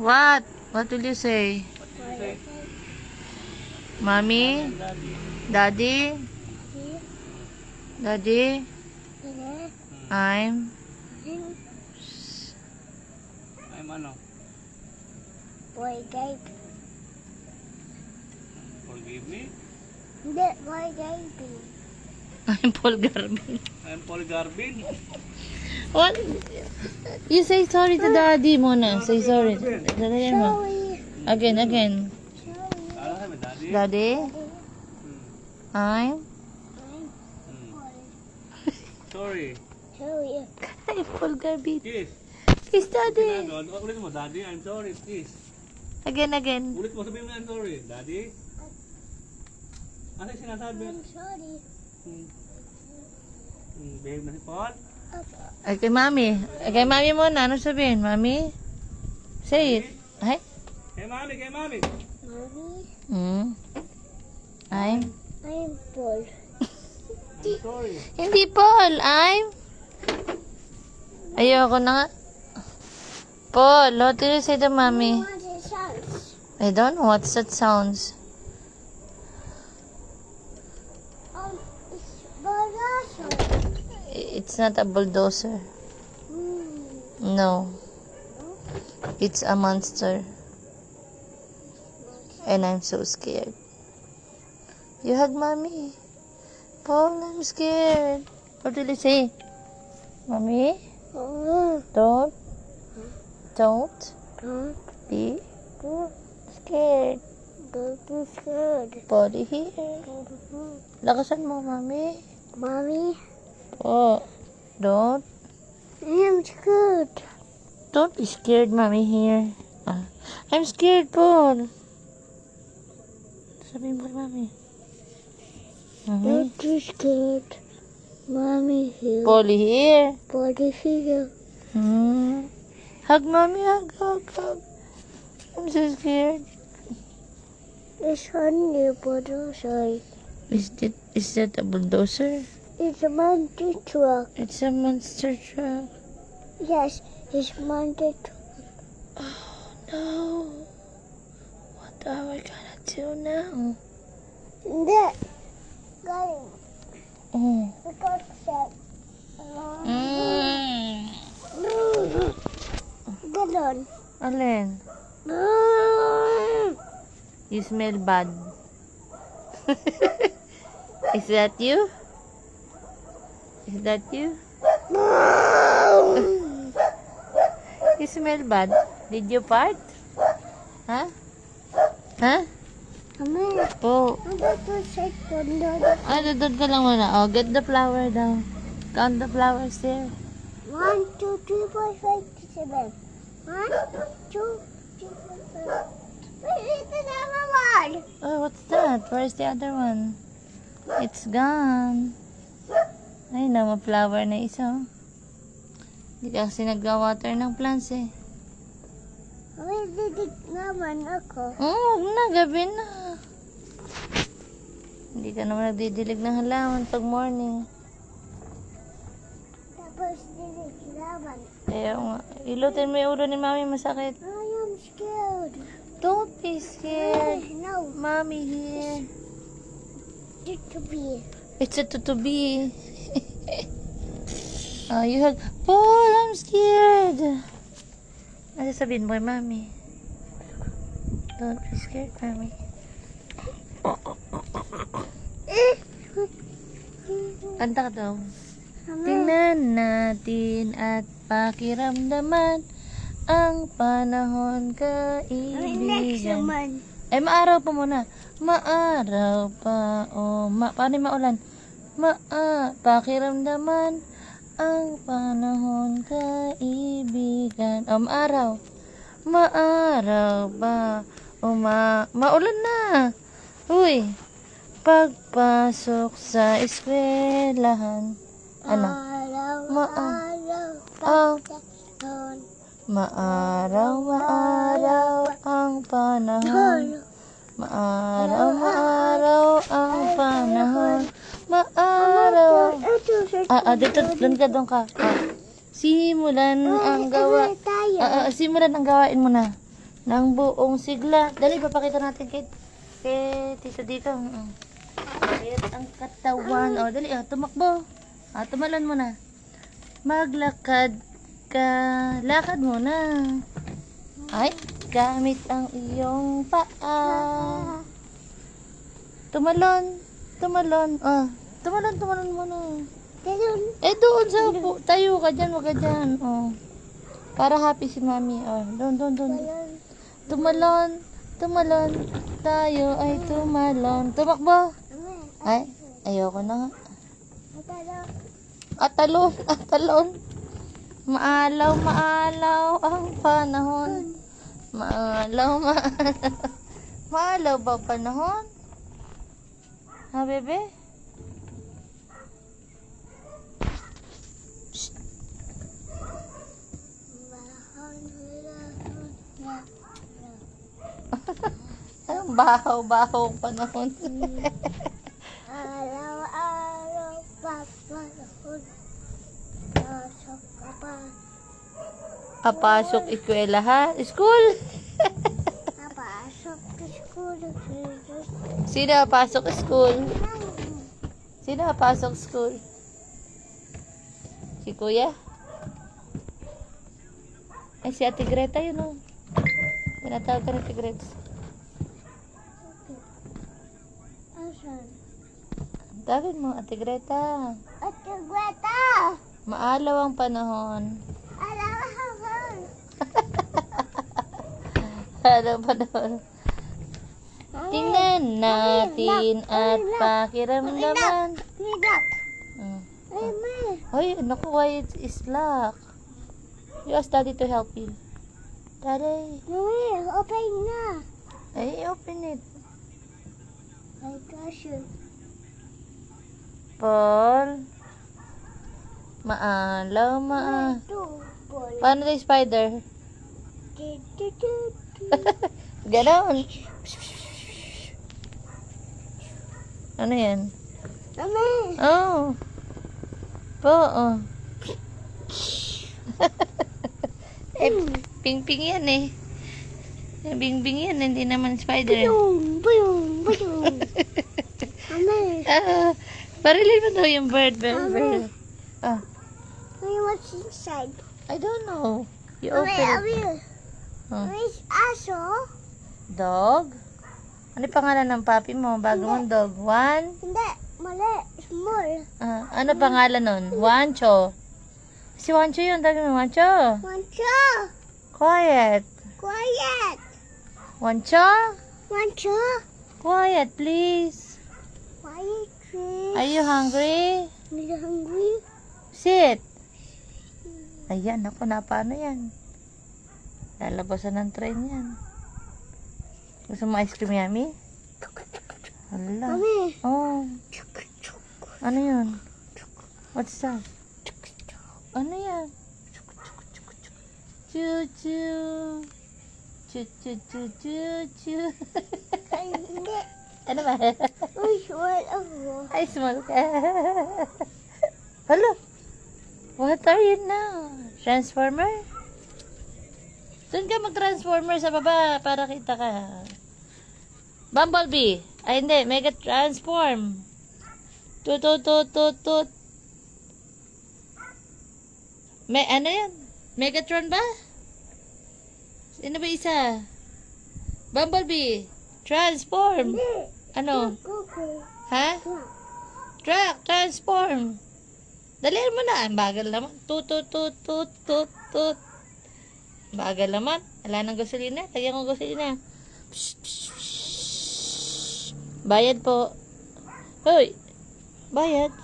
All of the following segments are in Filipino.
What? What will you say? Mommy? Daddy? Daddy? I'm ano? Boy Gabe. Forgive me? Hindi, Boy Gabe. Paul Garbin. I'm Paul Garbin. What? You say sorry to daddy muna. Say sorry. Daddy mo. Sorry. Again. Sorry. Ano sabi, daddy? Daddy? I'm Sorry. Sorry. Paul Garbin. Kiss. Kiss daddy. Ulit mo, daddy, I'm sorry. Kiss. Again. Ulit mo, sabihin mo I'm sorry. Daddy? Ano yung sinasabi? I'm sorry. Behave na si Paul. Ay, kay mami. Kay mami muna. Ano sabihin? Mami? Say it. Ay? Kay mami, kay mami. Mommy, I'm I'm Paul. I'm sorry. Hindi Paul. Ayoko na nga. Paul, what did you say to mommy? What is sounds? I don't know what's that sounds. It's bulldozer. It's not a bulldozer. No. It's a monster. And I'm so scared. You hug mommy. Paul, I'm scared. What did you say? Mommy? Don't Don't be go. scared. Don't be scared. Body here. Lakasan mo, mommy. Mommy, Oh, don't I'm scared. be scared, mommy here. I'm scared, Paul. Sabihin mo kay mommy. Mommy. Don't be scared. Mommy here. Polly here. Body here. Hug mommy, hug. I'm so scared. It's only a bulldozer. Is that a bulldozer? It's a monster truck. It's a monster truck. Yes, it's monster truck. No. What are we gonna do now? That going. Oh. We got that. Get on. Alin? You smell bad. Is that you? Is that you? You smell bad. Did you fart? Huh? Come Oh. I'm going to check under. Doon ka lang muna. Oh, get the flower down. Count the flowers there. 1, 2, 3, 4, 5, 6, 7. 1, 2, 3, 4, 5. Wait, it's another one. Oh, what's that? Where's the other one? It's gone. Ay, flower na isa. Oh. Hindi kasi nag-water ng plants eh. May didig naman ako. Oh, na, gabi na. Hindi ka naman nagdidilig ng halaman pag morning. Tapos didig naman. Kaya nga, ilutin mo yung ulo ni mami, masakit. I am scared. Don't be scared. No, Mommy here. it to be. It's a tutubi. Oh, you hug. Paul, I'm scared. Ano sabihin mo kay mami? Don't be scared, mami. Kanta ka daw. Tingnan natin at pakiramdaman ang panahon Next kaibigan. naman. Ay, maaraw pa muna. Maaraw pa. O, paano yung maulan? Pakiramdaman ang panahon kaibigan. O, maaraw. Maaraw pa. O, maulan na. Uy. Pagpasok sa eskwelahan. Ano? Maaraw ang panahon. Maaraw ang panahon. Maaraw. Doon ka. Simulan ang gawa. Simulan ang gawain mo na. ng buong sigla. Dali, papakita natin kay tito dito. Payat ang katawan. O, dali, tumakbo. Tumalon mo na. Maglakad ka. Lakad mo na. Ay, gamit ang iyong paa. Tumalon. Tumalon. Tumalon mo na. Ganun. Doon sa tayo ka dyan, wag ka dyan. Para happy si mami. Doon. Ganun. Tumalon. Tayo ay tumalon. Tumakbo. Mama. Ay, ayoko na nga. Atalo. Atalon. Maalaw ang panahon. Maalaw ba ang panahon? Ha, bebe? Anong bahaw ang panahon? Araw-araw papanahon. Pasok ka pa. Pasok eskwela ha? School? Napasok sa school. Sino pasok school? Sino pasok school? Si Kuya? Ay, si Ate Greta yun o. Pinatawag ka ni Ate Greta. Asan? Tawagin mo, Ate Greta. Ate Greta! Maalaw ang panahon. Alahahan! Maalaw ang panahon. Tingnan natin at pakiramdaman. Nidap! Mm. Ay, ma! Ay, naku, why it's lock? You ask Daddy to help you. Daddy. Mami, open na! Ay, open it. I trust you. Paul. Maalaw, Tugol. Paano tayo spider? Ganon. Ano yan? Mami! Oh. Ping-ping yan eh. Bing-bing yan, hindi naman spider. Buyong! Mami! Parilin mo daw yung bird. Mami. Ah, Mami, what's inside? I don't know. You Mami, open it. Mami! Huh? Where's aso? Dog? Ano yung pangalan ng papi mo? Bago mong dog. Juan? Hindi, mali. Small. Ano pangalan nun? Juancho. Si Juancho yun. Tawagin mo, Juancho. Mancho! Quiet. Quiet! Juancho? Mancho! Quiet, please. Quiet, please. Are you hungry? Are you hungry? Sit. Ayan, ako na paano yan? Lalabasan ng train yan. Gusto mo ice cream, Yummy? Hala. Mami! Oh. Ano yun? What's that? Ano yan? Choo-choo. Choo-choo-choo-choo-choo. Ay, hindi. Ano ba? Uy, small ako. Ay, small ka. Hala. What are you now? Transformer? Doon ka mag-transformer sa baba para kita ka. Bumblebee. Ay, hindi. Mega transform. Tut. May ano yan? Megatron ba? Sino ba isa? Bumblebee. Transform. Hindi. Ano? Kuko. Ha? Truck. Transform. Dalihan mo na. Ang bagal naman. Tut. Bagal naman. Wala nang gasolina. Lagyan ko gasolina. Bayad po. Hoy. Bayad.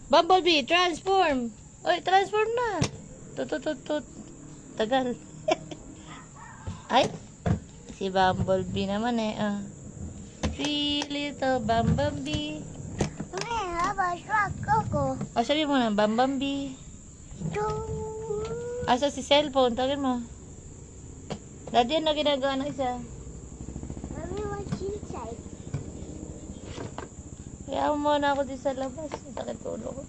Bumblebee, transform. Hoy, transform na. Tut. Tagal. Ay. Si Bumblebee naman eh. Three little Bumblebee. Mami, haba truck ako. Sabi mo na, Bumblebee. Asa si cellphone? Tawagin mo. Daddy, ano ginagawa ng isa? Mami, what's inside? Kaya mo muna ako din sa labas. Sakit ko ulo ko.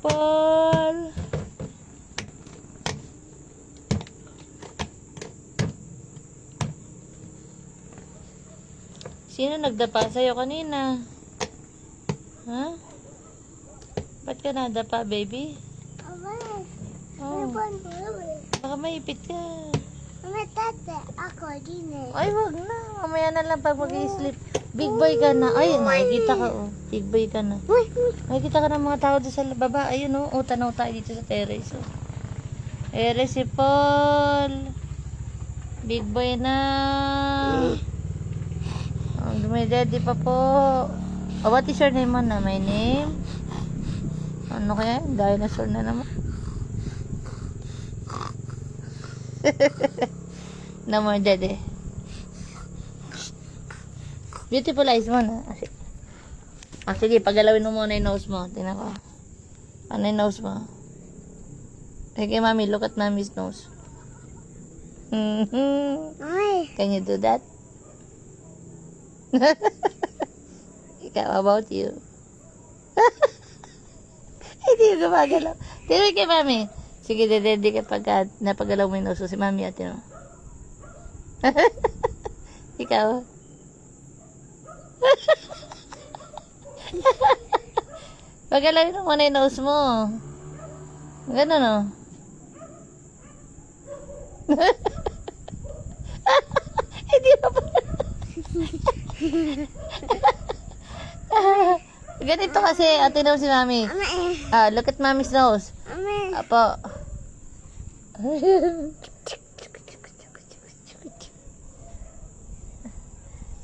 Paul. Sino nagdapa sa'yo kanina? Ha? Ba't ka nadapa, baby? Mama, Oh, mama. baka maipit ka. Mama, tate, ako din eh. Ay, wag na. Mamaya na lang pag mag-i-sleep. Big boy ka na. Ay, nakikita ka, oh. Big boy ka na. Uy, Nakikita ka ng mga tao doon sa baba. Ayun, oh. Oh, tanaw tayo dito sa terrace, oh. Ere si Paul. Big boy na. Oh, dumidedi pa po. Oh, what is your name, man? My name? Ano kaya? Dinosaur na naman. No more daddy. Beautiful eyes mo na. Ah, sige, pagalawin mo muna yung nose mo. Tingnan ko. Ano yung nose mo? Okay, mami, look at mommy's nose. ay, Can you do that? Ikaw, how about you? Hindi yung gumagalaw. Tingnan kay mami. Sige, dedede ka pag napagalaw mo yung nose. Si mami at yun. Ikaw. Pagalawin mo muna yung nose mo. Ganun, no? Hindi pa pa. Ganito kasi, naman si mami. mama eh. Ah, look at mommy's nose. Mama, Apo.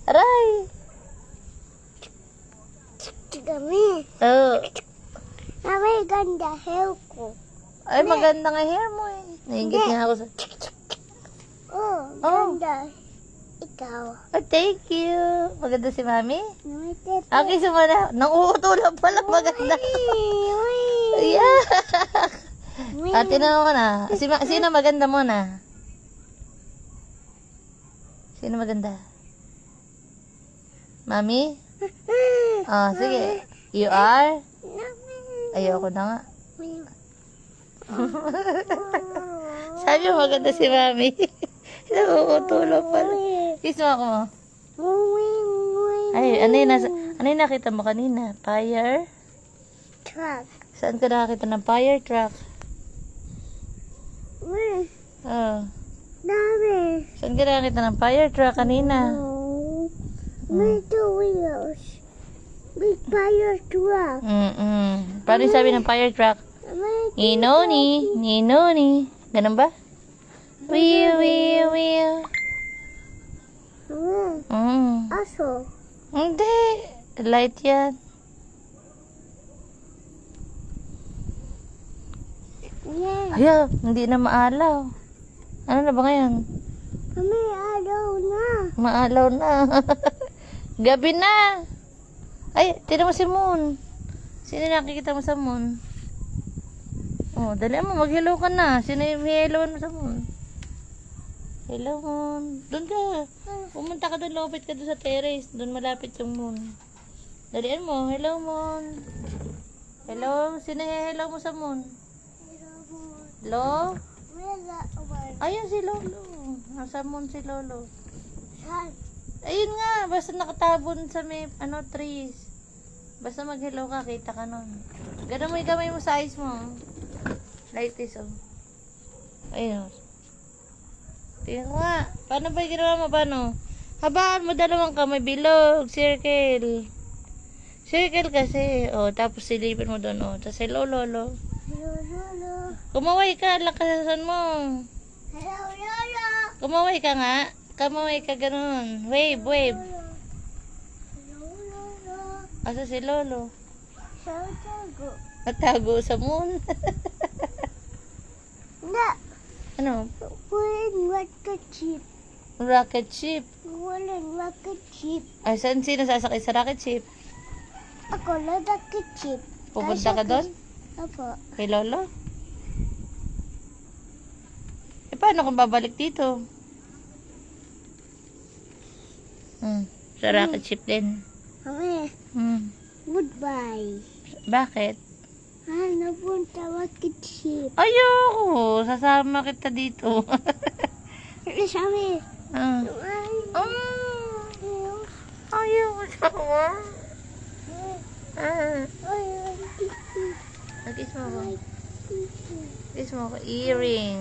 Aray! kami. Oh. Mama, ganda hair ko. Ay, maganda nga hair mo eh. Naingit nga ako sa... Oh, Oh. ganda. Ikaw. Oh, thank you. Maganda si mami? Mama, tete. Okay, sumala. Nanguutulog pala. Maganda. Yeah. Ate na mo na. Sino maganda mo na? Sino maganda? Mami? Oh, sige. You are? Ayoko na nga. Sabi mo maganda si mami. Nanguutulog pala. Kiss mo ako mo. Ay, ano yung nakita mo kanina? Fire? Truck. Saan ka nakakita ng fire truck? Oh. Dami. Saan ka nakakita ng fire truck kanina? May two wheels. Big fire truck. Paano yung sabi ng fire truck? Ninoni, ninoni. Ganun ba? Wheel, wheel, wheel. Aso. Hindi. Light yan. Yeah. Ayaw, hindi na maalaw. Ano na ba ngayon? May araw na. Maalaw na. Gabi na. Ay, tira mo si Moon. Sino nakikita mo sa Moon? Oh, dali mo, mag-hello ka na. Sino yung hello mo sa Moon? Hello, Moon. Doon ka. Pumunta ka doon, lapit ka doon sa terrace. Doon malapit yung Moon. Dalian mo, hello, Moon. Hello, sino yung hello mo sa Moon? Hello? Where's that one? Ayun si Lolo. Nasa Moon si Lolo. Saan? Ayun nga, basta nakatabon sa may, trees. Basta mag-hello ka, kita ka nun. Ganun mo yung kamay mo sa eyes mo. Like this, oh. Ayun. Tingnan ko nga. Paano ba yung ginawa mo? Paano? Habaan mo dalawang kamay, bilog, circle. Circle kasi. Oh, tapos silipin mo doon, oh. Tapos hello, Lolo. Hello, Lolo. Kumaway ka, lakasan mo. Hello, Lolo. Kumaway ka nga. Kumaway ka ganun. Wave, wave. Hello, Lolo. Asa si Lolo? Saan tago? Natago sa Moon. Hindi. Ano? Walang rocket ship. Rocket ship. Walang rocket ship. Ay, saan sino sasakay sa rocket ship? Ako lang rocket ship. Pupunta ka doon? Apo. Kay Lolo? Eh, paano kung babalik dito? Sa rocket ship din. Mami, goodbye. Bakit? Napunta rocket ship. Ayoko! Sasama kita dito. Sabi, Ah. ay, Ay, Ah, I want to nag-kiss mo ako. like Kiss mo ako. Earring.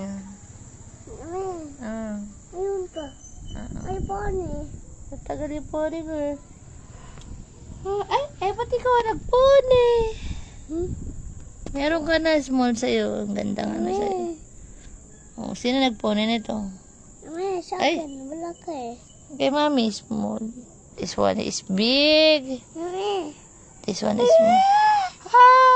Mama, Ah. ayun pa. Ay, pony. Matagal yung pony ko eh. Oh, ay, pati ko nagpony. Meron ka na small sa'yo. Ang ganda nga na sa'yo. Oh, sino nagpony nito? Mama, sa Ay. akin, wala ka eh. Kay mommy, small. This one is big. Mama. This one is small. Ah!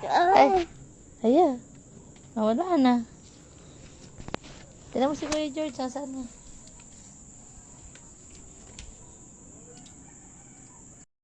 Ay, ayan. Nawala na. Tignan mo si Kuya George, nasaan na?